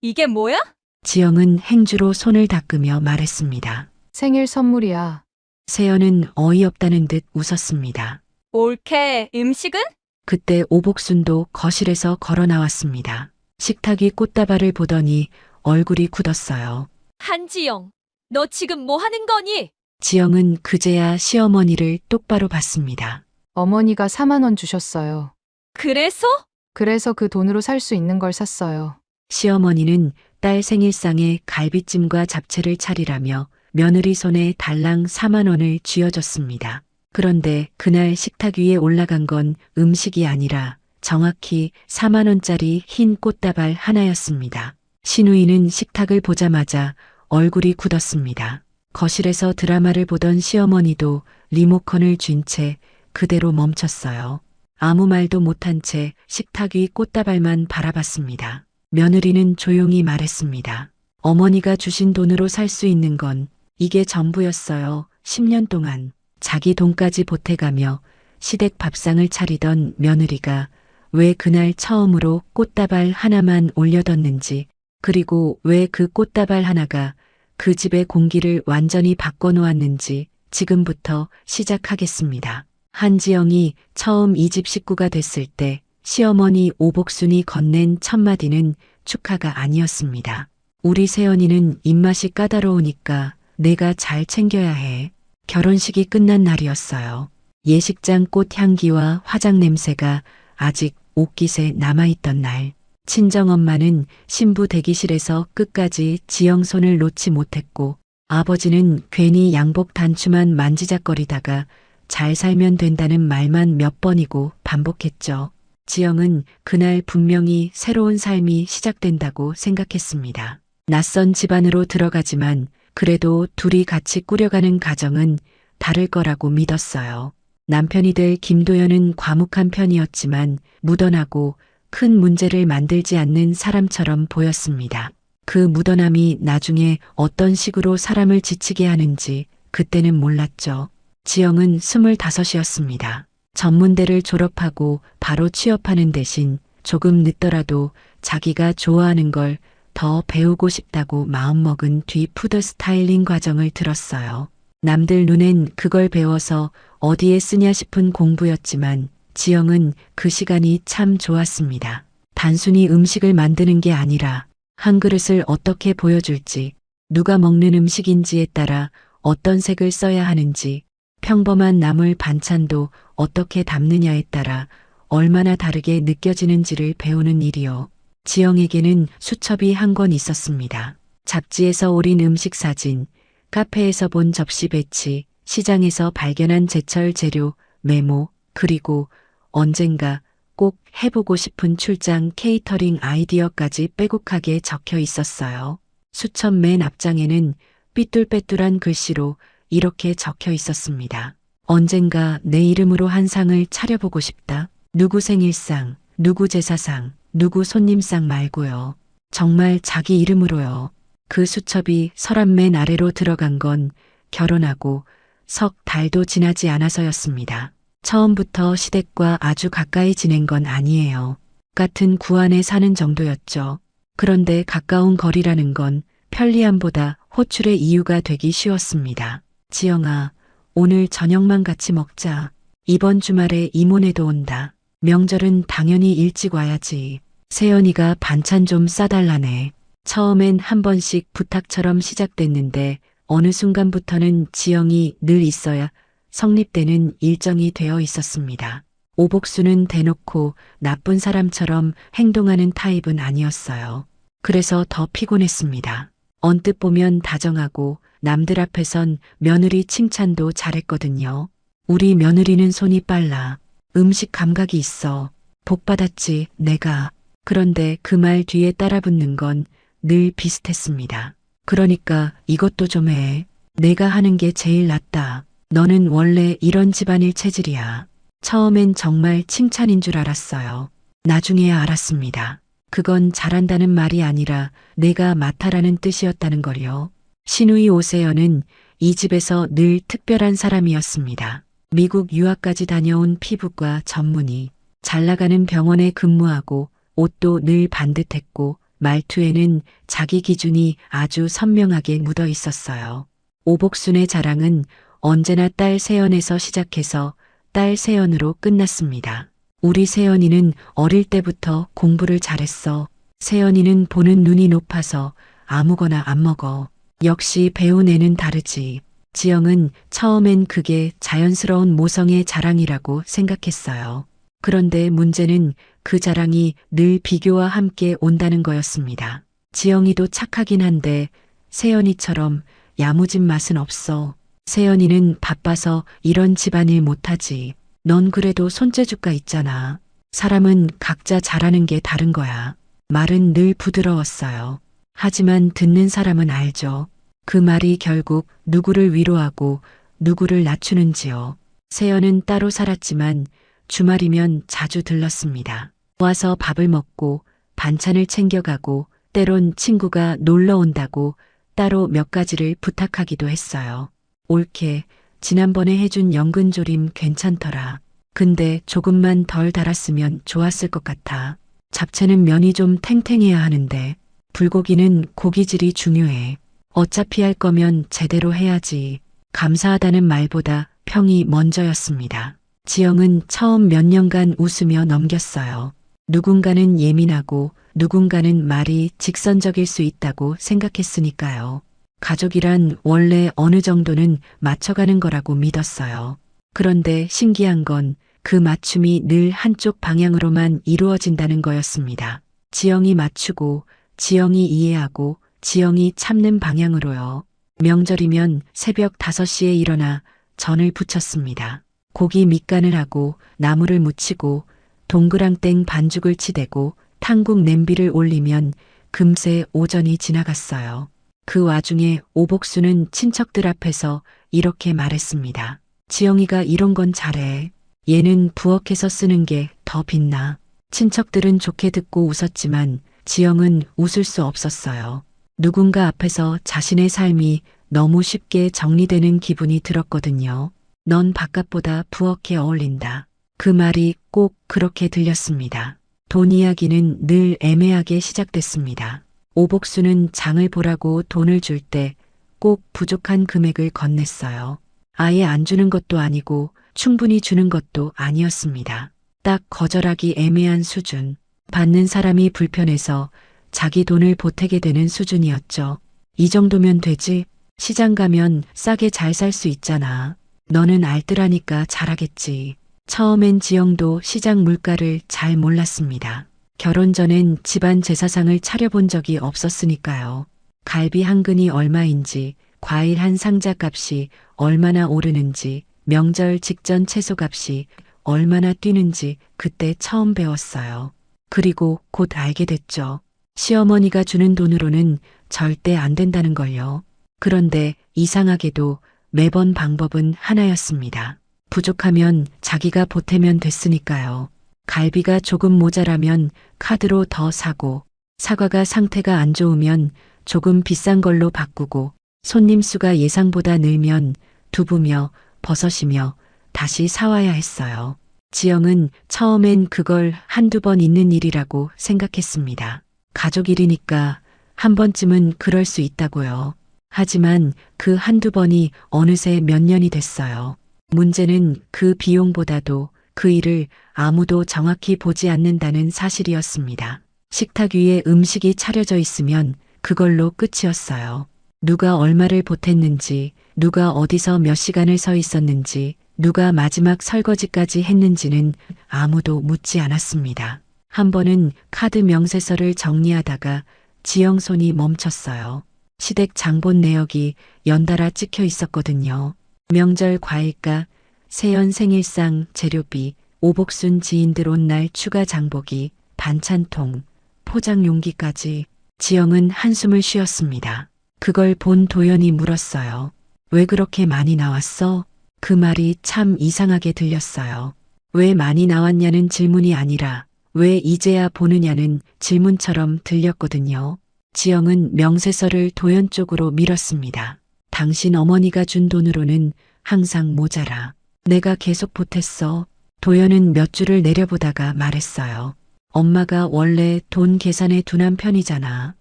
이게 뭐야? 지영은 행주로 손을 닦으며 말했습니다. 생일 선물이야. 세연은 어이없다는 듯 웃었습니다. 올케, 음식은? 그때 오복순도 거실에서 걸어 나왔습니다. 식탁이 꽃다발을 보더니 얼굴이 굳었어요. 한지영, 너 지금 뭐 하는 거니? 지영은 그제야 시어머니를 똑바로 봤습니다. 어머니가 4만 원 주셨어요. 그래서? 그래서 그 돈으로 살 수 있는 걸 샀어요. 시어머니는 딸 생일상에 갈비찜과 잡채를 차리라며 며느리 손에 달랑 4만 원을 쥐어줬습니다. 그런데 그날 식탁 위에 올라간 건 음식이 아니라 정확히 4만 원짜리 흰 꽃다발 하나였습니다. 신우이는 식탁을 보자마자 얼굴이 굳었습니다. 거실에서 드라마를 보던 시어머니도 리모컨을 쥔 채 그대로 멈췄어요. 아무 말도 못한 채 식탁 위 꽃다발만 바라봤습니다. 며느리는 조용히 말했습니다. 어머니가 주신 돈으로 살 수 있는 건 이게 전부였어요. 10년 동안 자기 돈까지 보태가며 시댁 밥상을 차리던 며느리가 왜 그날 처음으로 꽃다발 하나만 올려뒀는지, 그리고 왜 그 꽃다발 하나가 그 집의 공기를 완전히 바꿔놓았는지 지금부터 시작하겠습니다. 한지영이 처음 이 집 식구가 됐을 때 시어머니 오복순이 건넨 첫 마디는 축하가 아니었습니다. 우리 세연이는 입맛이 까다로우니까 내가 잘 챙겨야 해. 결혼식이 끝난 날이었어요. 예식장 꽃 향기와 화장 냄새가 아직 옷깃에 남아있던 날. 친정엄마는 신부 대기실에서 끝까지 지영 손을 놓지 못했고, 아버지는 괜히 양복 단추만 만지작거리다가 잘 살면 된다는 말만 몇 번이고 반복했죠. 지영은 그날 분명히 새로운 삶이 시작된다고 생각했습니다. 낯선 집안으로 들어가지만 그래도 둘이 같이 꾸려가는 가정은 다를 거라고 믿었어요. 남편이 될 김도연은 과묵한 편이었지만 무던하고 큰 문제를 만들지 않는 사람처럼 보였습니다. 그 무던함이 나중에 어떤 식으로 사람을 지치게 하는지 그때는 몰랐죠. 지영은 25이었습니다. 전문대를 졸업하고 바로 취업하는 대신 조금 늦더라도 자기가 좋아하는 걸 더 배우고 싶다고 마음먹은 뒤 푸드 스타일링 과정을 들었어요. 남들 눈엔 그걸 배워서 어디에 쓰냐 싶은 공부였지만 지영은 그 시간이 참 좋았습니다. 단순히 음식을 만드는 게 아니라 한 그릇을 어떻게 보여줄지, 누가 먹는 음식인지에 따라 어떤 색을 써야 하는지, 평범한 나물 반찬도 어떻게 담느냐에 따라 얼마나 다르게 느껴지는지를 배우는 일이요. 지영에게는 수첩이 한 권 있었습니다. 잡지에서 오린 음식 사진, 카페에서 본 접시 배치, 시장에서 발견한 제철 재료, 메모, 그리고 언젠가 꼭 해보고 싶은 출장 케이터링 아이디어까지 빼곡하게 적혀 있었어요. 수첩 맨 앞장에는 삐뚤빼뚤한 글씨로 이렇게 적혀 있었습니다. 언젠가 내 이름으로 한 상을 차려보고 싶다. 누구 생일상, 누구 제사상, 누구 손님상 말고요. 정말 자기 이름으로요. 그 수첩이 서랍 맨 아래로 들어간 건 결혼하고 석 달도 지나지 않아서였습니다. 처음부터 시댁과 아주 가까이 지낸 건 아니에요. 같은 구 안에 사는 정도였죠. 그런데 가까운 거리라는 건 편리함보다 호출의 이유가 되기 쉬웠습니다. 지영아, 오늘 저녁만 같이 먹자. 이번 주말에 이모네도 온다. 명절은 당연히 일찍 와야지. 세연이가 반찬 좀 싸달라네. 처음엔 한 번씩 부탁처럼 시작됐는데 어느 순간부터는 지영이 늘 있어야 성립되는 일정이 되어 있었습니다. 오복수는 대놓고 나쁜 사람처럼 행동하는 타입은 아니었어요. 그래서 더 피곤했습니다. 언뜻 보면 다정하고 남들 앞에선 며느리 칭찬도 잘했거든요. 우리 며느리는 손이 빨라. 음식 감각이 있어. 복 받았지, 내가. 그런데 그 말 뒤에 따라붙는 건 늘 비슷했습니다. 그러니까 이것도 좀 해. 내가 하는 게 제일 낫다. 너는 원래 이런 집안일 체질이야. 처음엔 정말 칭찬인 줄 알았어요. 나중에야 알았습니다. 그건 잘한다는 말이 아니라 내가 맡아라는 뜻이었다는 걸요. 신우이 오세연은 이 집에서 늘 특별한 사람이었습니다. 미국 유학까지 다녀온 피부과 전문의, 잘 나가는 병원에 근무하고 옷도 늘 반듯했고 말투에는 자기 기준이 아주 선명하게 묻어 있었어요. 오복순의 자랑은 언제나 딸 세연에서 시작해서 딸 세연으로 끝났습니다. 우리 세연이는 어릴 때부터 공부를 잘했어. 세연이는 보는 눈이 높아서 아무거나 안 먹어. 역시 배운 애는 다르지. 지영은 처음엔 그게 자연스러운 모성의 자랑이라고 생각했어요. 그런데 문제는 그 자랑이 늘 비교와 함께 온다는 거였습니다. 지영이도 착하긴 한데 세연이처럼 야무진 맛은 없어. 세연이는 바빠서 이런 집안일 못하지. 넌 그래도 손재주가 있잖아. 사람은 각자 잘하는 게 다른 거야. 말은 늘 부드러웠어요. 하지만 듣는 사람은 알죠. 그 말이 결국 누구를 위로하고 누구를 낮추는지요. 세연은 따로 살았지만 주말이면 자주 들렀습니다. 와서 밥을 먹고 반찬을 챙겨가고 때론 친구가 놀러 온다고 따로 몇 가지를 부탁하기도 했어요. 옳게 지난번에 해준 연근조림 괜찮더라. 근데 조금만 덜 달았으면 좋았을 것 같아. 잡채는 면이 좀 탱탱해야 하는데 불고기는 고기질이 중요해. 어차피 할 거면 제대로 해야지. 감사하다는 말보다 평이 먼저였습니다. 지영은 처음 몇 년간 웃으며 넘겼어요. 누군가는 예민하고 누군가는 말이 직선적일 수 있다고 생각했으니까요. 가족이란 원래 어느 정도는 맞춰가는 거라고 믿었어요. 그런데 신기한 건 그 맞춤이 늘 한쪽 방향으로만 이루어진다는 거였습니다. 지영이 맞추고 지영이 이해하고 지영이 참는 방향으로요. 명절이면 새벽 5시에 일어나 전을 부쳤습니다. 고기 밑간을 하고 나물을 무치고 동그랑땡 반죽을 치대고 탕국 냄비를 올리면 금세 오전이 지나갔어요. 그 와중에 오복수는 친척들 앞에서 이렇게 말했습니다. 지영이가 이런 건 잘해. 얘는 부엌에서 쓰는 게 더 빛나. 친척들은 좋게 듣고 웃었지만 지영은 웃을 수 없었어요. 누군가 앞에서 자신의 삶이 너무 쉽게 정리되는 기분이 들었거든요. 넌 바깥보다 부엌에 어울린다. 그 말이 꼭 그렇게 들렸습니다. 돈 이야기는 늘 애매하게 시작됐습니다. 오복수는 장을 보라고 돈을 줄 때 꼭 부족한 금액을 건넸어요. 아예 안 주는 것도 아니고 충분히 주는 것도 아니었습니다. 딱 거절하기 애매한 수준. 받는 사람이 불편해서 자기 돈을 보태게 되는 수준이었죠. 이 정도면 되지. 시장 가면 싸게 잘 살 수 있잖아. 너는 알뜰하니까 잘하겠지. 처음엔 지영도 시장 물가를 잘 몰랐습니다. 결혼 전엔 집안 제사상을 차려본 적이 없었으니까요. 갈비 한 근이 얼마인지, 과일 한 상자 값이 얼마나 오르는지, 명절 직전 채소값이 얼마나 뛰는지 그때 처음 배웠어요. 그리고 곧 알게 됐죠. 시어머니가 주는 돈으로는 절대 안 된다는 걸요. 그런데 이상하게도 매번 방법은 하나였습니다. 부족하면 자기가 보태면 됐으니까요. 갈비가 조금 모자라면 카드로 더 사고, 사과가 상태가 안 좋으면 조금 비싼 걸로 바꾸고, 손님 수가 예상보다 늘면 두부며 버섯이며 다시 사와야 했어요. 지영은 처음엔 그걸 한두 번 있는 일이라고 생각했습니다. 가족 일이니까 한 번쯤은 그럴 수 있다고요. 하지만 그 한두 번이 어느새 몇 년이 됐어요. 문제는 그 비용보다도 그 일을 아무도 정확히 보지 않는다는 사실이었습니다. 식탁 위에 음식이 차려져 있으면 그걸로 끝이었어요. 누가 얼마를 보탰는지, 누가 어디서 몇 시간을 서 있었는지, 누가 마지막 설거지까지 했는지는 아무도 묻지 않았습니다. 한 번은 카드 명세서를 정리하다가 지영 손이 멈췄어요. 시댁 장본 내역이 연달아 찍혀 있었거든요. 명절 과일가, 세연 생일상 재료비, 오복순 지인들 온 날 추가 장보기, 반찬통, 포장 용기까지. 지영은 한숨을 쉬었습니다. 그걸 본 도연이 물었어요. 왜 그렇게 많이 나왔어? 그 말이 참 이상하게 들렸어요. 왜 많이 나왔냐는 질문이 아니라 왜 이제야 보느냐는 질문처럼 들렸거든요. 지영은 명세서를 도연 쪽으로 밀었습니다. 당신 어머니가 준 돈으로는 항상 모자라. 내가 계속 보탰어. 도연은 몇 줄을 내려보다가 말했어요. 엄마가 원래 돈 계산에 둔한 편이잖아.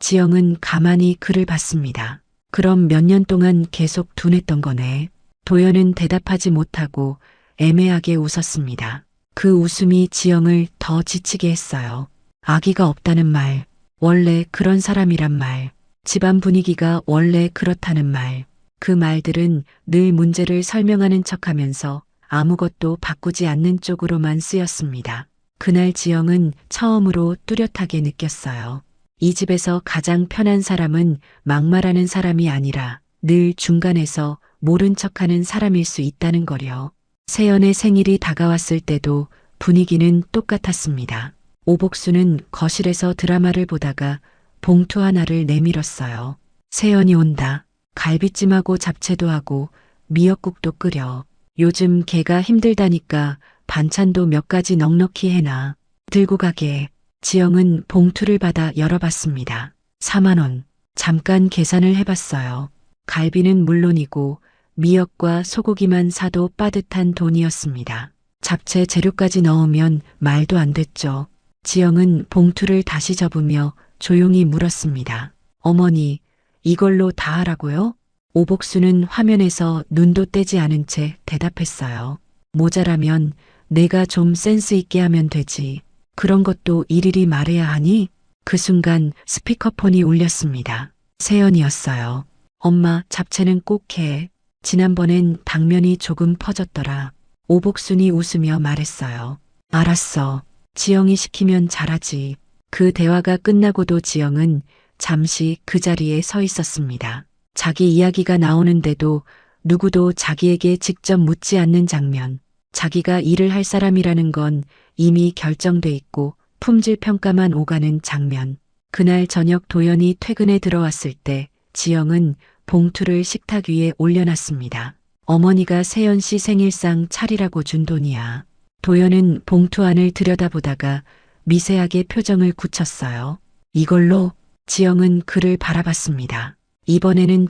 지영은 가만히 그를 봤습니다. 그럼 몇 년 동안 계속 둔했던 거네. 도연은 대답하지 못하고 애매하게 웃었습니다. 그 웃음이 지영을 더 지치게 했어요. 아기가 없다는 말, 원래 그런 사람이란 말, 집안 분위기가 원래 그렇다는 말, 그 말들은 늘 문제를 설명하는 척하면서 아무것도 바꾸지 않는 쪽으로만 쓰였습니다. 그날 지영은 처음으로 뚜렷하게 느꼈어요. 이 집에서 가장 편한 사람은 막말하는 사람이 아니라 늘 중간에서 모른 척하는 사람일 수 있다는 거려. 세연의 생일이 다가왔을 때도 분위기는 똑같았습니다. 오복수는 거실에서 드라마를 보다가 봉투 하나를 내밀었어요. 세연이 온다. 갈비찜하고 잡채도 하고 미역국도 끓여. 요즘 걔가 힘들다니까 반찬도 몇 가지 넉넉히 해놔. 들고 가게. 지영은 봉투를 받아 열어봤습니다. 4만 원. 잠깐 계산을 해봤어요. 갈비는 물론이고 미역과 소고기만 사도 빠듯한 돈이었습니다. 잡채 재료까지 넣으면 말도 안 됐죠. 지영은 봉투를 다시 접으며 조용히 물었습니다. 어머니, 이걸로 다 하라고요? 오복수는 화면에서 눈도 떼지 않은 채 대답했어요. 모자라면 내가 좀 센스 있게 하면 되지. 그런 것도 일일이 말해야 하니? 그 순간 스피커폰이 울렸습니다. 세연이었어요. 엄마, 잡채는 꼭 해. 지난번엔 당면이 조금 퍼졌더라. 오복순이 웃으며 말했어요. 알았어. 지영이 시키면 잘하지. 그 대화가 끝나고도 지영은 잠시 그 자리에 서 있었습니다. 자기 이야기가 나오는데도 누구도 자기에게 직접 묻지 않는 장면. 자기가 일을 할 사람이라는 건 이미 결정돼 있고 품질 평가만 오가는 장면. 그날 저녁 도연이 퇴근에 들어왔을 때 지영은 봉투를 식탁 위에 올려놨습니다. 어머니가 세연 씨 생일상 차리라고 준 돈이야. 도연은 봉투 안을 들여다보다가 미세하게 표정을 굳혔어요. 이걸로? 지영은 그를 바라봤습니다. 이번에는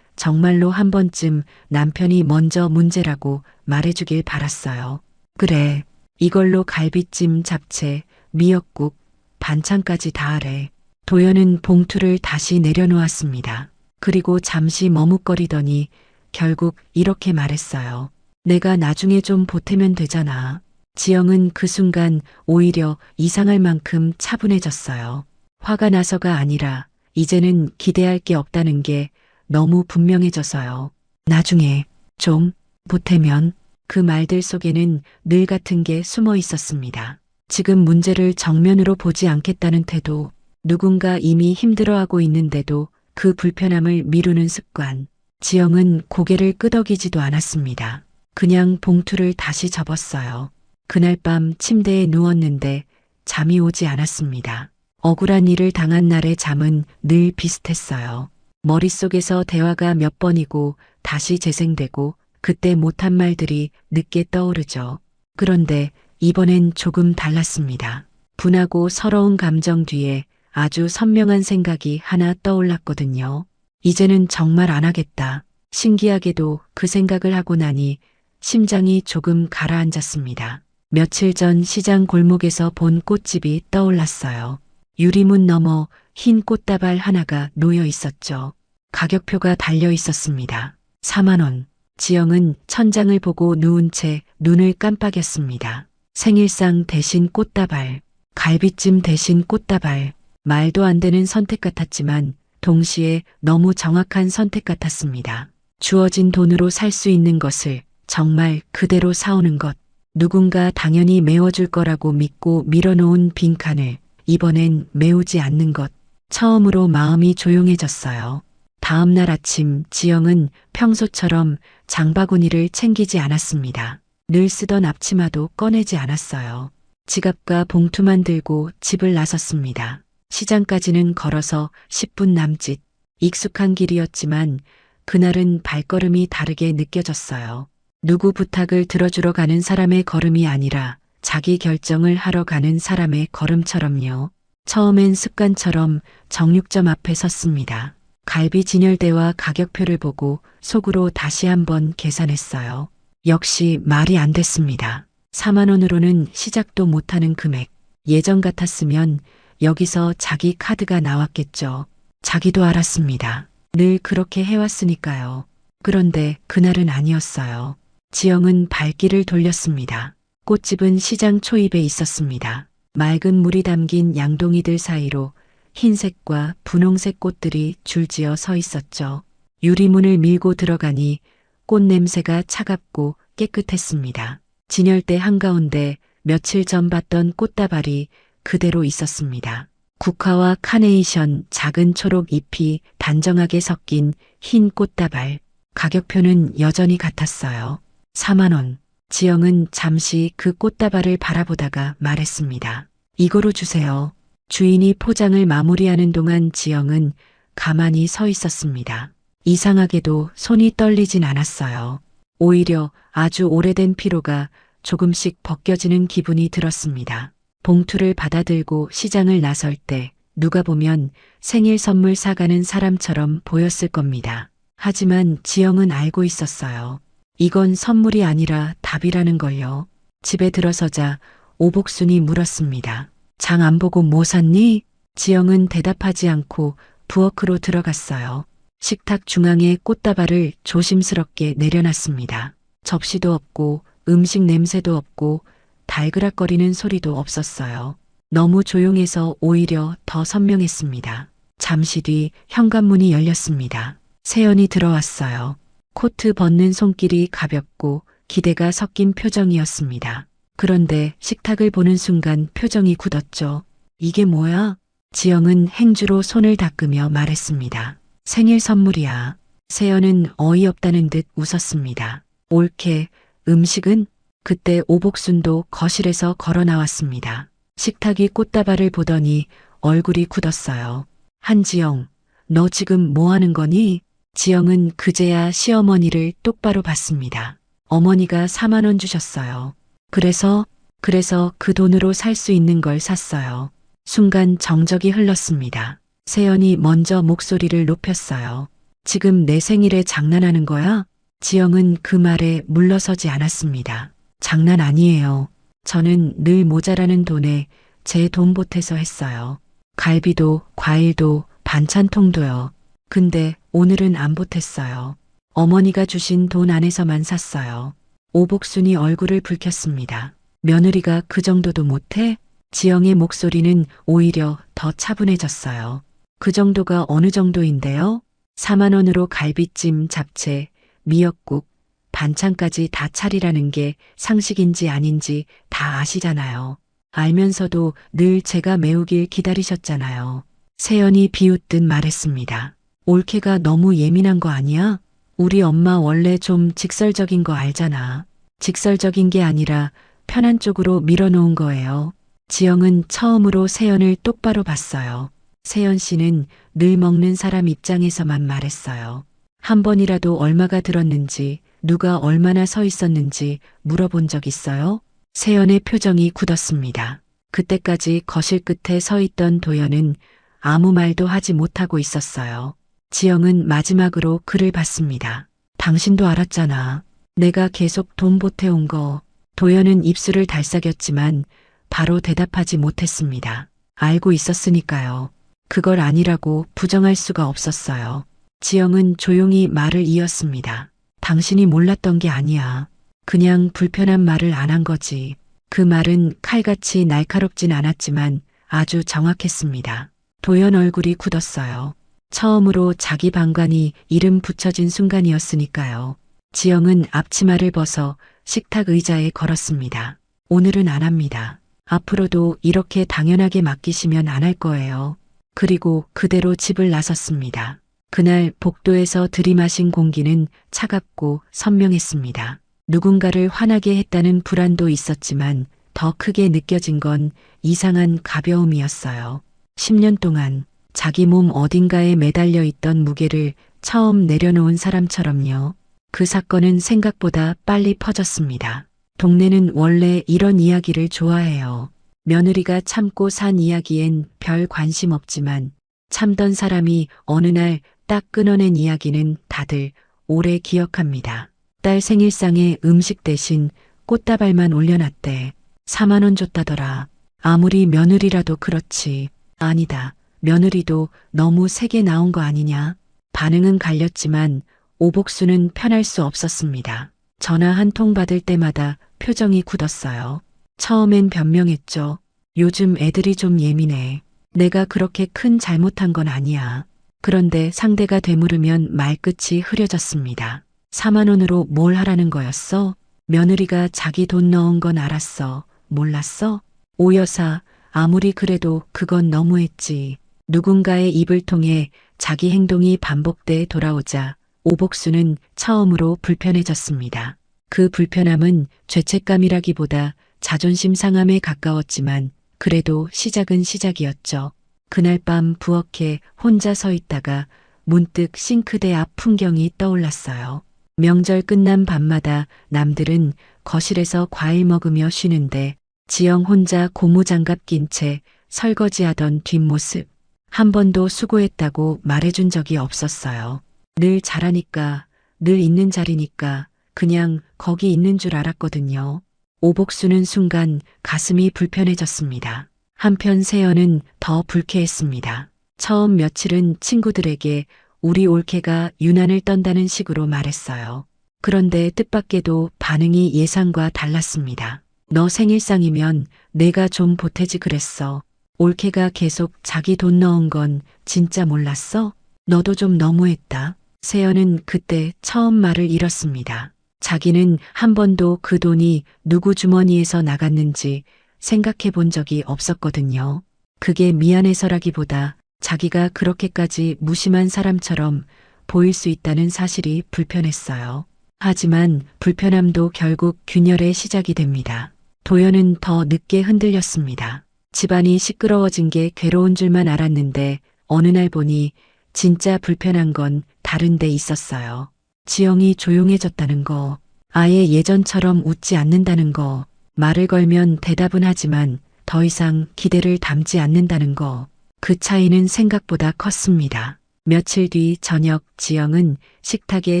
정말로 한 번쯤 남편이 먼저 문제라고 말해주길 바랐어요. 그래, 이걸로 갈비찜, 잡채, 미역국, 반찬까지 다 하래. 도연은 봉투를 다시 내려놓았습니다. 그리고 잠시 머뭇거리더니 결국 이렇게 말했어요. 내가 나중에 좀 보태면 되잖아. 지영은 그 순간 오히려 이상할 만큼 차분해졌어요. 화가 나서가 아니라 이제는 기대할 게 없다는 게 너무 분명해져서요. 나중에 좀 보태면. 그 말들 속에는 늘 같은 게 숨어 있었습니다. 지금 문제를 정면으로 보지 않겠다는 태도, 누군가 이미 힘들어하고 있는데도 그 불편함을 미루는 습관. 지영은 고개를 끄덕이지도 않았습니다. 그냥 봉투를 다시 접었어요. 그날 밤 침대에 누웠는데 잠이 오지 않았습니다. 억울한 일을 당한 날의 잠은 늘 비슷했어요. 머릿속에서 대화가 몇 번이고 다시 재생되고 그때 못한 말들이 늦게 떠오르죠. 그런데 이번엔 조금 달랐습니다. 분하고 서러운 감정 뒤에 아주 선명한 생각이 하나 떠올랐거든요. 이제는 정말 안 하겠다. 신기하게도 그 생각을 하고 나니 심장이 조금 가라앉았습니다. 며칠 전 시장 골목에서 본 꽃집이 떠올랐어요. 유리문 너머 흰 꽃다발 하나가 놓여 있었죠. 가격표가 달려 있었습니다. 4만 원. 지영은 천장을 보고 누운 채 눈을 깜빡였습니다. 생일상 대신 꽃다발, 갈비찜 대신 꽃다발. 말도 안 되는 선택 같았지만 동시에 너무 정확한 선택 같았습니다. 주어진 돈으로 살 수 있는 것을 정말 그대로 사오는 것. 누군가 당연히 메워줄 거라고 믿고 밀어놓은 빈칸을 이번엔 메우지 않는 것. 처음으로 마음이 조용해졌어요. 다음 날 아침 지영은 평소처럼 장바구니를 챙기지 않았습니다. 늘 쓰던 앞치마도 꺼내지 않았어요. 지갑과 봉투만 들고 집을 나섰습니다. 시장까지는 걸어서 10분 남짓. 익숙한 길이었지만 그날은 발걸음이 다르게 느껴졌어요. 누구 부탁을 들어주러 가는 사람의 걸음이 아니라 자기 결정을 하러 가는 사람의 걸음처럼요. 처음엔 습관처럼 정육점 앞에 섰습니다. 갈비 진열대와 가격표를 보고 속으로 다시 한번 계산했어요. 역시 말이 안 됐습니다. 4만 원으로는 시작도 못하는 금액. 예전 같았으면 여기서 자기 카드가 나왔겠죠. 자기도 알았습니다. 늘 그렇게 해왔으니까요. 그런데 그날은 아니었어요. 지영은 발길을 돌렸습니다. 꽃집은 시장 초입에 있었습니다. 맑은 물이 담긴 양동이들 사이로 흰색과 분홍색 꽃들이 줄지어 서 있었죠. 유리문을 밀고 들어가니 꽃 냄새가 차갑고 깨끗했습니다. 진열대 한가운데 며칠 전 봤던 꽃다발이 그대로 있었습니다. 국화와 카네이션, 작은 초록 잎이 단정하게 섞인 흰 꽃다발. 가격표는 여전히 같았어요. 4만 원. 지영은 잠시 그 꽃다발을 바라보다가 말했습니다. 이거로 주세요. 주인이 포장을 마무리하는 동안 지영은 가만히 서 있었습니다. 이상하게도 손이 떨리진 않았어요. 오히려 아주 오래된 피로가 조금씩 벗겨지는 기분이 들었습니다. 봉투를 받아들고 시장을 나설 때 누가 보면 생일 선물 사가는 사람처럼 보였을 겁니다. 하지만 지영은 알고 있었어요. 이건 선물이 아니라 답이라는 걸요. 집에 들어서자 오복순이 물었습니다. 장 안 보고 뭐 샀니? 지영은 대답하지 않고 부엌으로 들어갔어요. 식탁 중앙에 꽃다발을 조심스럽게 내려놨습니다. 접시도 없고 음식 냄새도 없고 달그락거리는 소리도 없었어요. 너무 조용해서 오히려 더 선명했습니다. 잠시 뒤 현관문이 열렸습니다. 세연이 들어왔어요. 코트 벗는 손길이 가볍고 기대가 섞인 표정이었습니다. 그런데 식탁을 보는 순간 표정이 굳었죠. 이게 뭐야? 지영은 행주로 손을 닦으며 말했습니다. 생일 선물이야. 세연은 어이없다는 듯 웃었습니다. 옳게, 음식은? 그때 오복순도 거실에서 걸어 나왔습니다. 식탁이 꽃다발을 보더니 얼굴이 굳었어요. 한지영, 너 지금 뭐 하는 거니? 지영은 그제야 시어머니를 똑바로 봤습니다. 어머니가 4만 원 주셨어요. 그래서 그 돈으로 살 수 있는 걸 샀어요. 순간 정적이 흘렀습니다. 세연이 먼저 목소리를 높였어요. 지금 내 생일에 장난하는 거야? 지영은 그 말에 물러서지 않았습니다. 장난 아니에요. 저는 늘 모자라는 돈에 제 돈 보태서 했어요. 갈비도, 과일도, 반찬통도요. 근데 오늘은 안 보탰어요. 어머니가 주신 돈 안에서만 샀어요. 오복순이 얼굴을 붉혔습니다. 며느리가 그 정도도 못해? 지영의 목소리는 오히려 더 차분해졌어요. 그 정도가 어느 정도인데요? 4만 원으로 갈비찜, 잡채, 미역국, 반찬까지 다 차리라는 게 상식인지 아닌지 다 아시잖아요. 알면서도 늘 제가 메우길 기다리셨잖아요. 세연이 비웃듯 말했습니다. 올케가 너무 예민한 거 아니야? 우리 엄마 원래 좀 직설적인 거 알잖아. 직설적인 게 아니라 편한 쪽으로 밀어놓은 거예요. 지영은 처음으로 세연을 똑바로 봤어요. 세연 씨는 늘 먹는 사람 입장에서만 말했어요. 한 번이라도 얼마가 들었는지, 누가 얼마나 서 있었는지 물어본 적 있어요? 세연의 표정이 굳었습니다. 그때까지 거실 끝에 서 있던 도연은 아무 말도 하지 못하고 있었어요. 지영은 마지막으로 그를 봤습니다. 당신도 알았잖아. 내가 계속 돈 보태온 거. 도연은 입술을 달싹였지만 바로 대답하지 못했습니다. 알고 있었으니까요. 그걸 아니라고 부정할 수가 없었어요. 지영은 조용히 말을 이었습니다. 당신이 몰랐던 게 아니야. 그냥 불편한 말을 안 한 거지. 그 말은 칼같이 날카롭진 않았지만 아주 정확했습니다. 도연 얼굴이 굳었어요. 처음으로 자기 방관이 이름 붙여진 순간이었으니까요. 지영은 앞치마를 벗어 식탁 의자에 걸었습니다. 오늘은 안 합니다. 앞으로도 이렇게 당연하게 맡기시면 안 할 거예요. 그리고 그대로 집을 나섰습니다. 그날 복도에서 들이마신 공기는 차갑고 선명했습니다. 누군가를 화나게 했다는 불안도 있었지만 더 크게 느껴진 건 이상한 가벼움이었어요. 10년 동안 자기 몸 어딘가에 매달려 있던 무게를 처음 내려놓은 사람처럼요. 그 사건은 생각보다 빨리 퍼졌습니다. 동네는 원래 이런 이야기를 좋아해요. 며느리가 참고 산 이야기엔 별 관심 없지만 참던 사람이 어느 날 딱 끊어낸 이야기는 다들 오래 기억합니다. 딸 생일상에 음식 대신 꽃다발만 올려놨대. 4만 원 줬다더라. 아무리 며느리라도 그렇지. 아니다. 며느리도 너무 세게 나온 거 아니냐. 반응은 갈렸지만 오복수는 편할 수 없었습니다. 전화 한 통 받을 때마다 표정이 굳었어요. 처음엔 변명했죠. 요즘 애들이 좀 예민해. 내가 그렇게 큰 잘못한 건 아니야. 그런데 상대가 되물으면 말끝이 흐려졌습니다. 4만 원으로 뭘 하라는 거였어? 며느리가 자기 돈 넣은 건 알았어. 몰랐어? 오 여사, 아무리 그래도 그건 너무했지. 누군가의 입을 통해 자기 행동이 반복돼 돌아오자 오복수는 처음으로 불편해졌습니다. 그 불편함은 죄책감이라기보다 자존심 상함에 가까웠지만 그래도 시작은 시작이었죠. 그날 밤 부엌에 혼자 서 있다가 문득 싱크대 앞 풍경이 떠올랐어요. 명절 끝난 밤마다 남들은 거실에서 과일 먹으며 쉬는데 지영 혼자 고무장갑 낀 채 설거지하던 뒷모습. 한 번도 수고했다고 말해준 적이 없었어요. 늘 잘하니까, 늘 있는 자리니까 그냥 거기 있는 줄 알았거든요. 오복수는 순간 가슴이 불편해졌습니다. 한편 세연은 더 불쾌했습니다. 처음 며칠은 친구들에게 우리 올케가 유난을 떤다는 식으로 말했어요. 그런데 뜻밖에도 반응이 예상과 달랐습니다. 너 생일상이면 내가 좀 보태지 그랬어. 올케가 계속 자기 돈 넣은 건 진짜 몰랐어? 너도 좀 너무했다. 세연은 그때 처음 말을 잃었습니다. 자기는 한 번도 그 돈이 누구 주머니에서 나갔는지 생각해 본 적이 없었거든요. 그게 미안해서라기보다 자기가 그렇게까지 무심한 사람처럼 보일 수 있다는 사실이 불편했어요. 하지만 불편함도 결국 균열의 시작이 됩니다. 도연은 더 늦게 흔들렸습니다. 집안이 시끄러워진 게 괴로운 줄만 알았는데 어느 날 보니 진짜 불편한 건 다른 데 있었어요. 지영이 조용해졌다는 거, 아예 예전처럼 웃지 않는다는 거, 말을 걸면 대답은 하지만 더 이상 기대를 담지 않는다는 거, 그 차이는 생각보다 컸습니다. 며칠 뒤 저녁 지영은 식탁에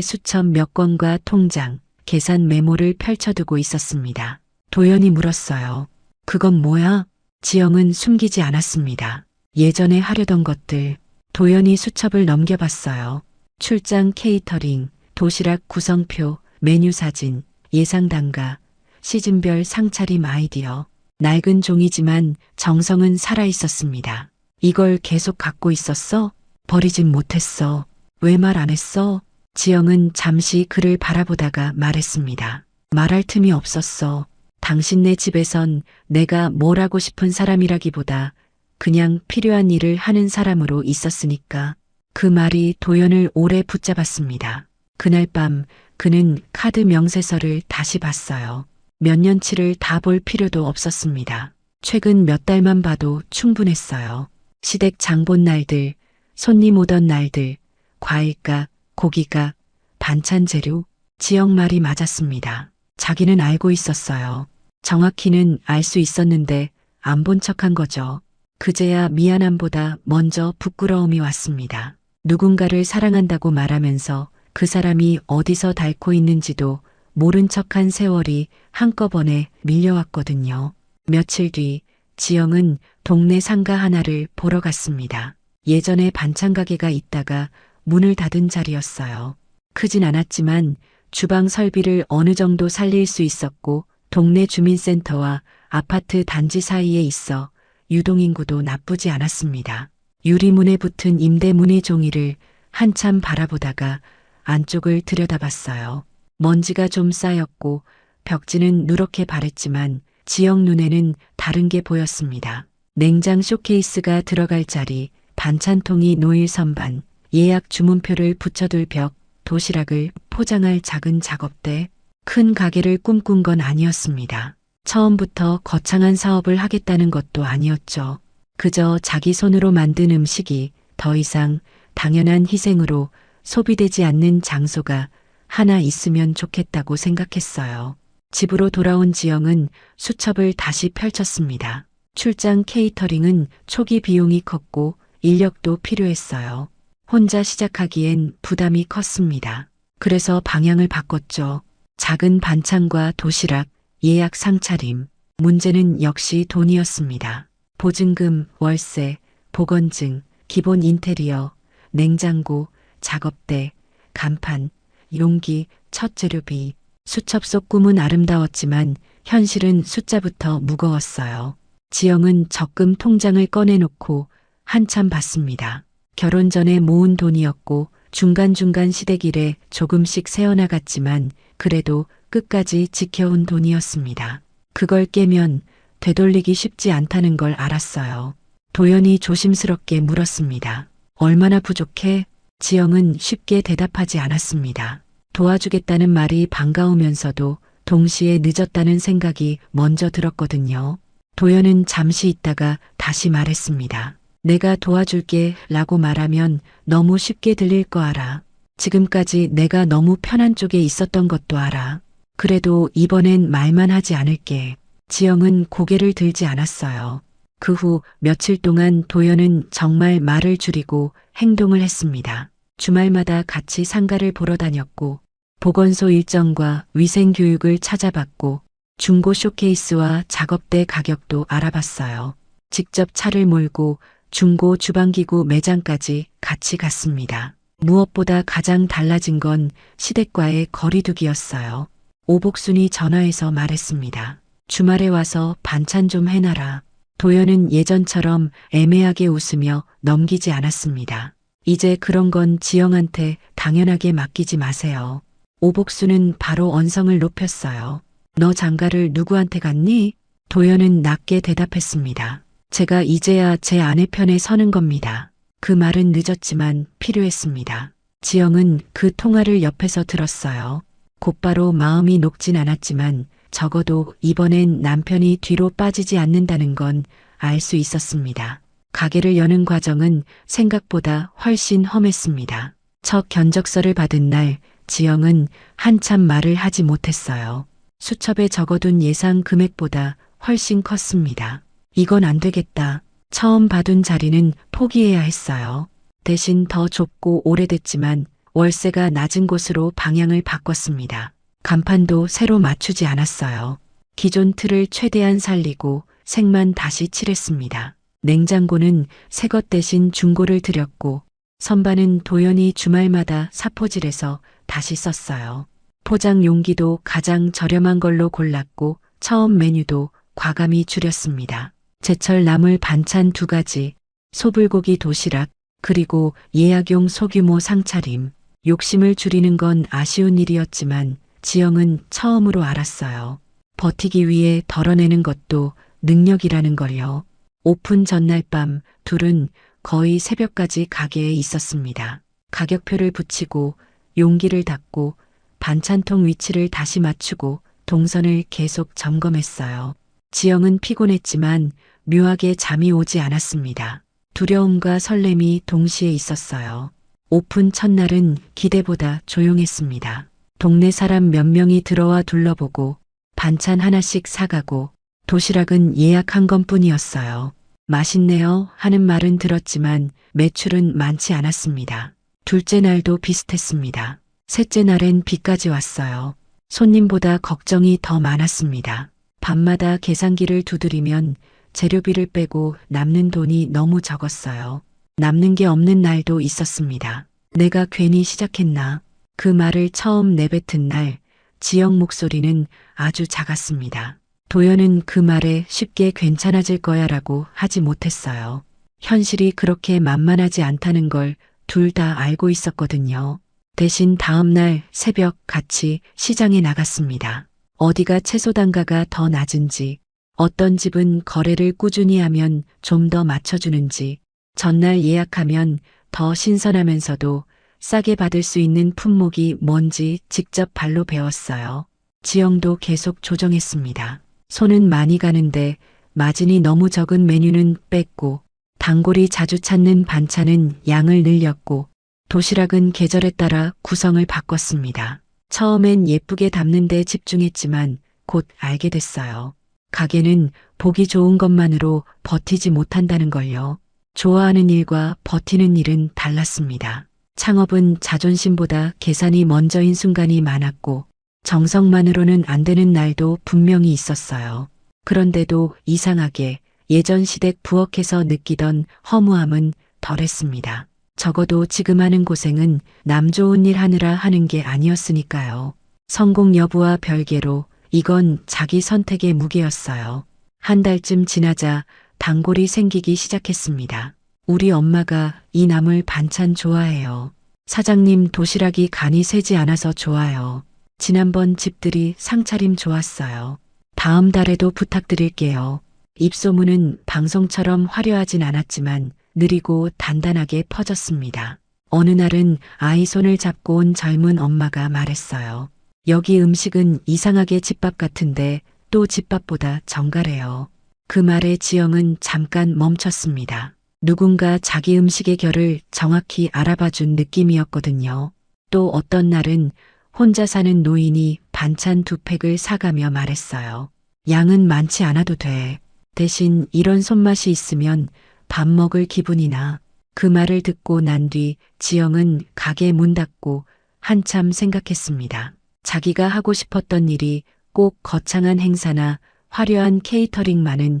수첩 몇 권과 통장, 계산 메모를 펼쳐두고 있었습니다. 도연이 물었어요. 그건 뭐야? 지영은 숨기지 않았습니다. 예전에 하려던 것들. 도연이 수첩을 넘겨봤어요. 출장 케이터링, 도시락 구성표, 메뉴 사진, 예상 단가, 시즌별 상차림 아이디어. 낡은 종이지만 정성은 살아있었습니다. 이걸 계속 갖고 있었어? 버리진 못했어. 왜 말 안 했어? 지영은 잠시 그를 바라보다가 말했습니다. 말할 틈이 없었어. 당신네 집에선 내가 뭘 하고 싶은 사람이라기보다 그냥 필요한 일을 하는 사람으로 있었으니까. 그 말이 도연을 오래 붙잡았습니다. 그날 밤 그는 카드 명세서를 다시 봤어요. 몇 년치를 다 볼 필요도 없었습니다. 최근 몇 달만 봐도 충분했어요. 시댁 장 본 날들, 손님 오던 날들, 과일값, 고기값, 반찬 재료, 지영 말이 맞았습니다. 자기는 알고 있었어요. 정확히는 알 수 있었는데 안 본 척한 거죠. 그제야 미안함보다 먼저 부끄러움이 왔습니다. 누군가를 사랑한다고 말하면서 그 사람이 어디서 닳고 있는지도 모른 척한 세월이 한꺼번에 밀려왔거든요. 며칠 뒤 지영은 동네 상가 하나를 보러 갔습니다. 예전에 반찬 가게가 있다가 문을 닫은 자리였어요. 크진 않았지만 주방 설비를 어느 정도 살릴 수 있었고 동네 주민센터와 아파트 단지 사이에 있어 유동인구도 나쁘지 않았습니다. 유리문에 붙은 임대문의 종이를 한참 바라보다가 안쪽을 들여다봤어요. 먼지가 좀 쌓였고 벽지는 누렇게 바랬지만 지영 눈에는 다른 게 보였습니다. 냉장 쇼케이스가 들어갈 자리, 반찬통이 놓일 선반, 예약 주문표를 붙여둘 벽, 도시락을 포장할 작은 작업대. 큰 가게를 꿈꾼 건 아니었습니다. 처음부터 거창한 사업을 하겠다는 것도 아니었죠. 그저 자기 손으로 만든 음식이 더 이상 당연한 희생으로 소비되지 않는 장소가 하나 있으면 좋겠다고 생각했어요. 집으로 돌아온 지영은 수첩을 다시 펼쳤습니다. 출장 케이터링은 초기 비용이 컸고 인력도 필요했어요. 혼자 시작하기엔 부담이 컸습니다. 그래서 방향을 바꿨죠. 작은 반찬과 도시락, 예약 상차림. 문제는 역시 돈이었습니다. 보증금, 월세, 보건증, 기본 인테리어, 냉장고, 작업대, 간판, 용기, 첫 재료비. 수첩 속 꿈은 아름다웠지만 현실은 숫자부터 무거웠어요. 지영은 적금 통장을 꺼내놓고 한참 봤습니다. 결혼 전에 모은 돈이었고 중간중간 시댁일에 조금씩 새어나갔지만 그래도 끝까지 지켜온 돈이었습니다. 그걸 깨면 되돌리기 쉽지 않다는 걸 알았어요. 도연이 조심스럽게 물었습니다. 얼마나 부족해? 지영은 쉽게 대답하지 않았습니다. 도와주겠다는 말이 반가우면서도 동시에 늦었다는 생각이 먼저 들었거든요. 도연은 잠시 있다가 다시 말했습니다. 내가 도와줄게 라고 말하면 너무 쉽게 들릴 거 알아. 지금까지 내가 너무 편한 쪽에 있었던 것도 알아. 그래도 이번엔 말만 하지 않을게. 지영은 고개를 들지 않았어요. 그 후 며칠 동안 도연은 정말 말을 줄이고 행동을 했습니다. 주말마다 같이 상가를 보러 다녔고 보건소 일정과 위생교육을 찾아봤고 중고 쇼케이스와 작업대 가격도 알아봤어요. 직접 차를 몰고 중고 주방기구 매장까지 같이 갔습니다. 무엇보다 가장 달라진 건 시댁과의 거리두기였어요. 오복순이 전화해서 말했습니다. 주말에 와서 반찬 좀 해놔라. 도연은 예전처럼 애매하게 웃으며 넘기지 않았습니다. 이제 그런 건 지영한테 당연하게 맡기지 마세요. 오복순은 바로 언성을 높였어요. 너 장가를 누구한테 갔니? 도연은 낮게 대답했습니다. 제가 이제야 제 아내 편에 서는 겁니다. 그 말은 늦었지만 필요했습니다. 지영은 그 통화를 옆에서 들었어요. 곧바로 마음이 녹진 않았지만 적어도 이번엔 남편이 뒤로 빠지지 않는다는 건 알 수 있었습니다. 가게를 여는 과정은 생각보다 훨씬 험했습니다. 첫 견적서를 받은 날 지영은 한참 말을 하지 못했어요. 수첩에 적어둔 예상 금액보다 훨씬 컸습니다. 이건 안 되겠다. 처음 봐둔 자리는 포기해야 했어요. 대신 더 좁고 오래됐지만 월세가 낮은 곳으로 방향을 바꿨습니다. 간판도 새로 맞추지 않았어요. 기존 틀을 최대한 살리고 색만 다시 칠했습니다. 냉장고는 새것 대신 중고를 들였고 선반은 도연이 주말마다 사포질해서 다시 썼어요. 포장 용기도 가장 저렴한 걸로 골랐고 처음 메뉴도 과감히 줄였습니다. 제철 나물 반찬 2가지, 소불고기 도시락, 그리고 예약용 소규모 상차림. 욕심을 줄이는 건 아쉬운 일이었지만 지영은 처음으로 알았어요. 버티기 위해 덜어내는 것도 능력이라는 걸요. 오픈 전날 밤 둘은 거의 새벽까지 가게에 있었습니다. 가격표를 붙이고 용기를 닫고 반찬통 위치를 다시 맞추고 동선을 계속 점검했어요. 지영은 피곤했지만 묘하게 잠이 오지 않았습니다. 두려움과 설렘이 동시에 있었어요. 오픈 첫날은 기대보다 조용했습니다. 동네 사람 몇 명이 들어와 둘러보고 반찬 하나씩 사가고 도시락은 예약한 것뿐이었어요. 맛있네요 하는 말은 들었지만 매출은 많지 않았습니다. 둘째 날도 비슷했습니다. 셋째 날엔 비까지 왔어요. 손님보다 걱정이 더 많았습니다. 밤마다 계산기를 두드리면 재료비를 빼고 남는 돈이 너무 적었어요. 남는 게 없는 날도 있었습니다. 내가 괜히 시작했나? 그 말을 처음 내뱉은 날 지영 목소리는 아주 작았습니다. 도연은 그 말에 쉽게 괜찮아질 거야 라고 하지 못했어요. 현실이 그렇게 만만하지 않다는 걸 둘 다 알고 있었거든요. 대신 다음 날 새벽 같이 시장에 나갔습니다. 어디가 채소 단가가 더 낮은지, 어떤 집은 거래를 꾸준히 하면 좀 더 맞춰주는지, 전날 예약하면 더 신선하면서도 싸게 받을 수 있는 품목이 뭔지 직접 발로 배웠어요. 지영도 계속 조정했습니다. 손은 많이 가는데 마진이 너무 적은 메뉴는 뺐고 단골이 자주 찾는 반찬은 양을 늘렸고 도시락은 계절에 따라 구성을 바꿨습니다. 처음엔 예쁘게 담는 데 집중했지만 곧 알게 됐어요. 가게는 보기 좋은 것만으로 버티지 못한다는 걸요. 좋아하는 일과 버티는 일은 달랐습니다. 창업은 자존심보다 계산이 먼저인 순간이 많았고 정성만으로는 안 되는 날도 분명히 있었어요. 그런데도 이상하게 예전 시댁 부엌에서 느끼던 허무함은 덜했습니다. 적어도 지금 하는 고생은 남 좋은 일 하느라 하는 게 아니었으니까요. 성공 여부와 별개로 이건 자기 선택의 무게였어요. 한 달쯤 지나자 단골이 생기기 시작했습니다. 우리 엄마가 이 나물 반찬 좋아해요. 사장님 도시락이 간이 세지 않아서 좋아요. 지난번 집들이 상차림 좋았어요. 다음 달에도 부탁드릴게요. 입소문은 방송처럼 화려하진 않았지만 느리고 단단하게 퍼졌습니다. 어느 날은 아이 손을 잡고 온 젊은 엄마가 말했어요. 여기 음식은 이상하게 집밥 같은데 또 집밥보다 정갈해요. 그 말에 지영은 잠깐 멈췄습니다. 누군가 자기 음식의 결을 정확히 알아봐준 느낌이었거든요. 또 어떤 날은 혼자 사는 노인이 반찬 2팩을 사가며 말했어요. 양은 많지 않아도 돼. 대신 이런 손맛이 있으면 밥 먹을 기분이나. 그 말을 듣고 난 뒤 지영은 가게 문 닫고 한참 생각했습니다. 자기가 하고 싶었던 일이 꼭 거창한 행사나 화려한 케이터링만은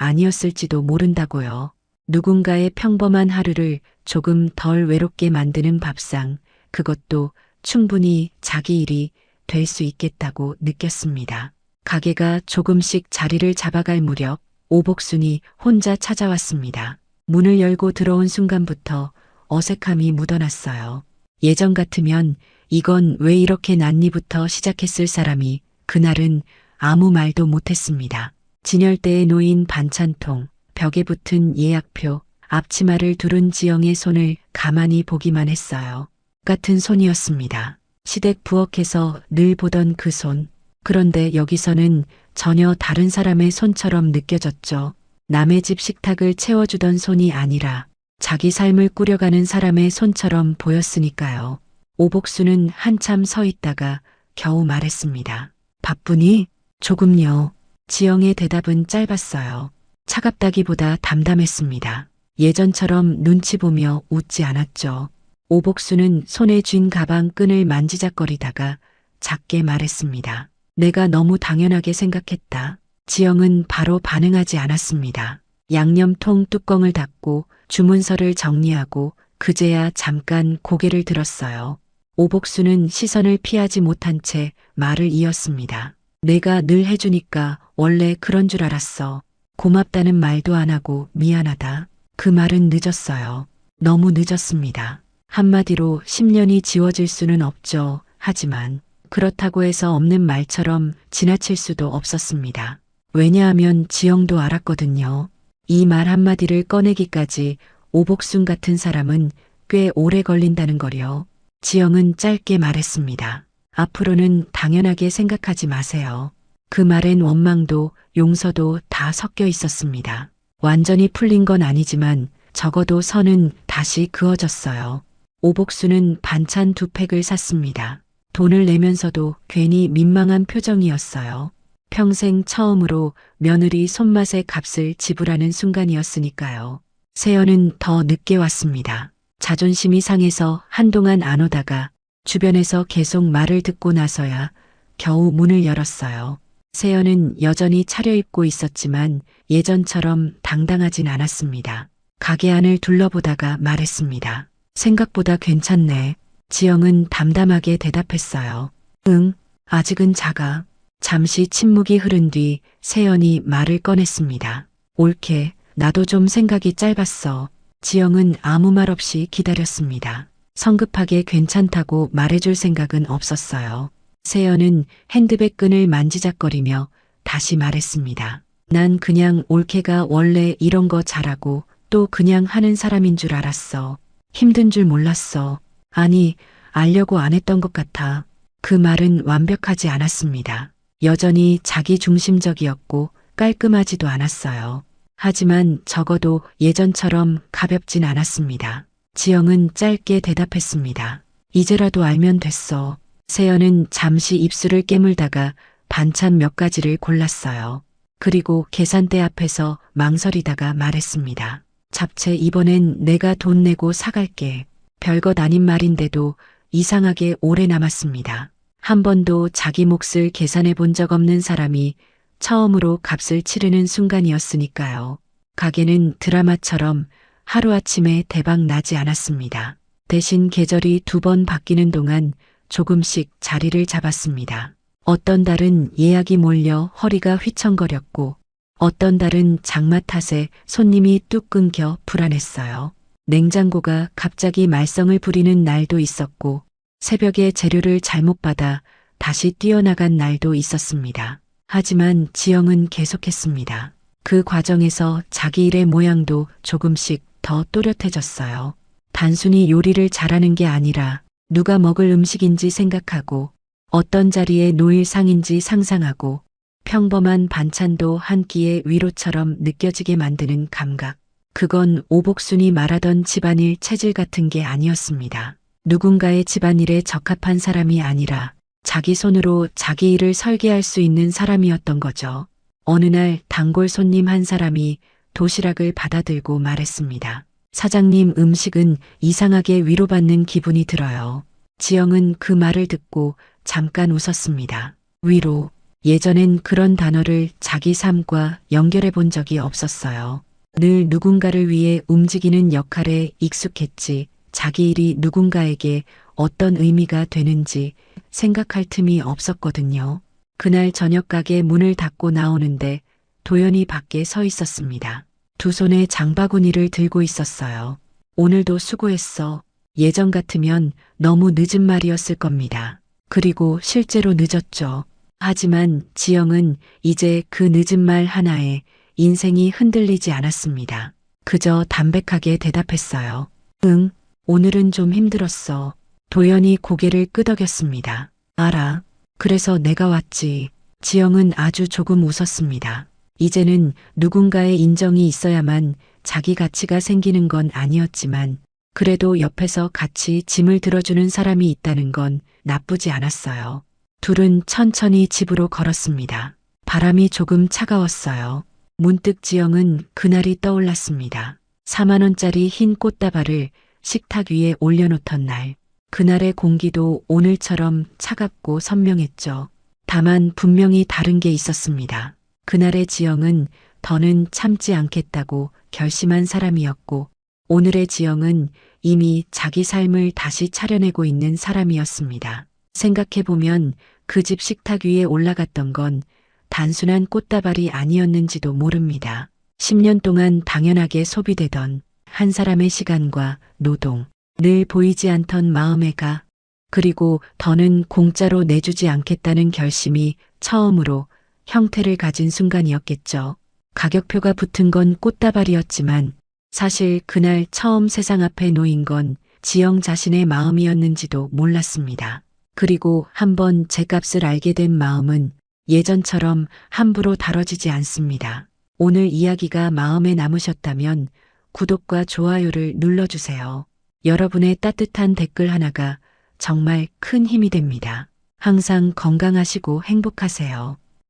아니었을지도 모른다고요. 누군가의 평범한 하루를 조금 덜 외롭게 만드는 밥상, 그것도 충분히 자기 일이 될 수 있겠다고 느꼈습니다. 가게가 조금씩 자리를 잡아갈 무렵 오복순이 혼자 찾아왔습니다. 문을 열고 들어온 순간부터 어색함이 묻어났어요. 예전 같으면 이건 왜 이렇게 났니부터 시작했을 사람이 그날은 아무 말도 못했습니다. 진열대에 놓인 반찬통, 벽에 붙은 예약표, 앞치마를 두른 지영의 손을 가만히 보기만 했어요. 같은 손이었습니다. 시댁 부엌에서 늘 보던 그 손. 그런데 여기서는 전혀 다른 사람의 손처럼 느껴졌죠. 남의 집 식탁을 채워주던 손이 아니라 자기 삶을 꾸려가는 사람의 손처럼 보였으니까요. 오복수는 한참 서 있다가 겨우 말했습니다. 바쁘니? 조금요. 지영의 대답은 짧았어요. 차갑다기보다 담담했습니다. 예전처럼 눈치 보며 웃지 않았죠. 오복수는 손에 쥔 가방 끈을 만지작거리다가 작게 말했습니다. 내가 너무 당연하게 생각했다. 지영은 바로 반응하지 않았습니다. 양념통 뚜껑을 닫고 주문서를 정리하고 그제야 잠깐 고개를 들었어요. 오복수는 시선을 피하지 못한 채 말을 이었습니다. 내가 늘 해주니까 원래 그런 줄 알았어. 고맙다는 말도 안 하고 미안하다. 그 말은 늦었어요. 너무 늦었습니다. 한마디로 10년이 지워질 수는 없죠. 하지만 그렇다고 해서 없는 말처럼 지나칠 수도 없었습니다. 왜냐하면 지영도 알았거든요. 이 말 한마디를 꺼내기까지 오복순 같은 사람은 꽤 오래 걸린다는 거요. 지영은 짧게 말했습니다. 앞으로는 당연하게 생각하지 마세요. 그 말엔 원망도 용서도 다 섞여 있었습니다. 완전히 풀린 건 아니지만 적어도 선은 다시 그어졌어요. 오복수는 반찬 2팩을 샀습니다. 돈을 내면서도 괜히 민망한 표정이었어요. 평생 처음으로 며느리 손맛의 값을 지불하는 순간이었으니까요. 세연은 더 늦게 왔습니다. 자존심이 상해서 한동안 안 오다가 주변에서 계속 말을 듣고 나서야 겨우 문을 열었어요. 세연은 여전히 차려입고 있었지만 예전처럼 당당하진 않았습니다. 가게 안을 둘러보다가 말했습니다. 생각보다 괜찮네. 지영은 담담하게 대답했어요. 응, 아직은 작아. 잠시 침묵이 흐른 뒤 세연이 말을 꺼냈습니다. 옳게, 나도 좀 생각이 짧았어. 지영은 아무 말 없이 기다렸습니다. 성급하게 괜찮다고 말해줄 생각은 없었어요. 세연은 핸드백 끈을 만지작거리며 다시 말했습니다. 난 그냥 올케가 원래 이런 거 잘하고 또 그냥 하는 사람인 줄 알았어. 힘든 줄 몰랐어. 아니, 알려고 안 했던 것 같아. 그 말은 완벽하지 않았습니다. 여전히 자기 중심적이었고 깔끔하지도 않았어요. 하지만 적어도 예전처럼 가볍진 않았습니다. 지영은 짧게 대답했습니다. 이제라도 알면 됐어. 세연은 잠시 입술을 깨물다가 반찬 몇 가지를 골랐어요. 그리고 계산대 앞에서 망설이다가 말했습니다. 잡채 이번엔 내가 돈 내고 사갈게. 별것 아닌 말인데도 이상하게 오래 남았습니다. 한 번도 자기 몫을 계산해 본 적 없는 사람이 처음으로 값을 치르는 순간이었으니까요. 가게는 드라마처럼 하루아침에 대박 나지 않았습니다. 대신 계절이 2번 바뀌는 동안 조금씩 자리를 잡았습니다. 어떤 달은 예약이 몰려 허리가 휘청거렸고 어떤 달은 장마 탓에 손님이 뚝 끊겨 불안했어요. 냉장고가 갑자기 말썽을 부리는 날도 있었고 새벽에 재료를 잘못 받아 다시 뛰어나간 날도 있었습니다. 하지만 지영은 계속했습니다. 그 과정에서 자기 일의 모양도 조금씩 더 또렷해졌어요. 단순히 요리를 잘하는 게 아니라 누가 먹을 음식인지 생각하고 어떤 자리에 놓일 상인지 상상하고 평범한 반찬도 한 끼의 위로처럼 느껴지게 만드는 감각. 그건 오복순이 말하던 집안일 체질 같은 게 아니었습니다. 누군가의 집안일에 적합한 사람이 아니라 자기 손으로 자기 일을 설계할 수 있는 사람이었던 거죠. 어느 날 단골 손님 한 사람이 도시락을 받아들고 말했습니다. 사장님, 음식은 이상하게 위로받는 기분이 들어요. 지영은 그 말을 듣고 잠깐 웃었습니다. 위로. 예전엔 그런 단어를 자기 삶과 연결해 본 적이 없었어요. 늘 누군가를 위해 움직이는 역할에 익숙했지 자기 일이 누군가에게 어떤 의미가 되는지 생각할 틈이 없었거든요. 그날 저녁 가게 문을 닫고 나오는데 도연이 밖에 서 있었습니다. 두 손에 장바구니를 들고 있었어요. 오늘도 수고했어. 예전 같으면 너무 늦은 말이었을 겁니다. 그리고 실제로 늦었죠. 하지만 지영은 이제 그 늦은 말 하나에 인생이 흔들리지 않았습니다. 그저 담백하게 대답했어요. 응, 오늘은 좀 힘들었어. 도연이 고개를 끄덕였습니다. 알아. 그래서 내가 왔지. 지영은 아주 조금 웃었습니다. 이제는 누군가의 인정이 있어야만 자기 가치가 생기는 건 아니었지만 그래도 옆에서 같이 짐을 들어주는 사람이 있다는 건 나쁘지 않았어요. 둘은 천천히 집으로 걸었습니다. 바람이 조금 차가웠어요. 문득 지영은 그날이 떠올랐습니다. 4만 원짜리 흰 꽃다발을 식탁 위에 올려놓던 날. 그날의 공기도 오늘처럼 차갑고 선명했죠. 다만 분명히 다른 게 있었습니다. 그날의 지영은 더는 참지 않겠다고 결심한 사람이었고 오늘의 지영은 이미 자기 삶을 다시 차려내고 있는 사람이었습니다. 생각해보면 그 집 식탁 위에 올라갔던 건 단순한 꽃다발이 아니었는지도 모릅니다. 10년 동안 당연하게 소비되던 한 사람의 시간과 노동, 늘 보이지 않던 마음의 가, 그리고 더는 공짜로 내주지 않겠다는 결심이 처음으로 형태를 가진 순간이었겠죠. 가격표가 붙은 건 꽃다발이었지만 사실 그날 처음 세상 앞에 놓인 건 지영 자신의 마음이었는지도 몰랐습니다. 그리고 한번 제 값을 알게 된 마음은 예전처럼 함부로 다뤄지지 않습니다. 오늘 이야기가 마음에 남으셨다면 구독과 좋아요를 눌러주세요. 여러분의 따뜻한 댓글 하나가 정말 큰 힘이 됩니다. 항상 건강하시고 행복하세요.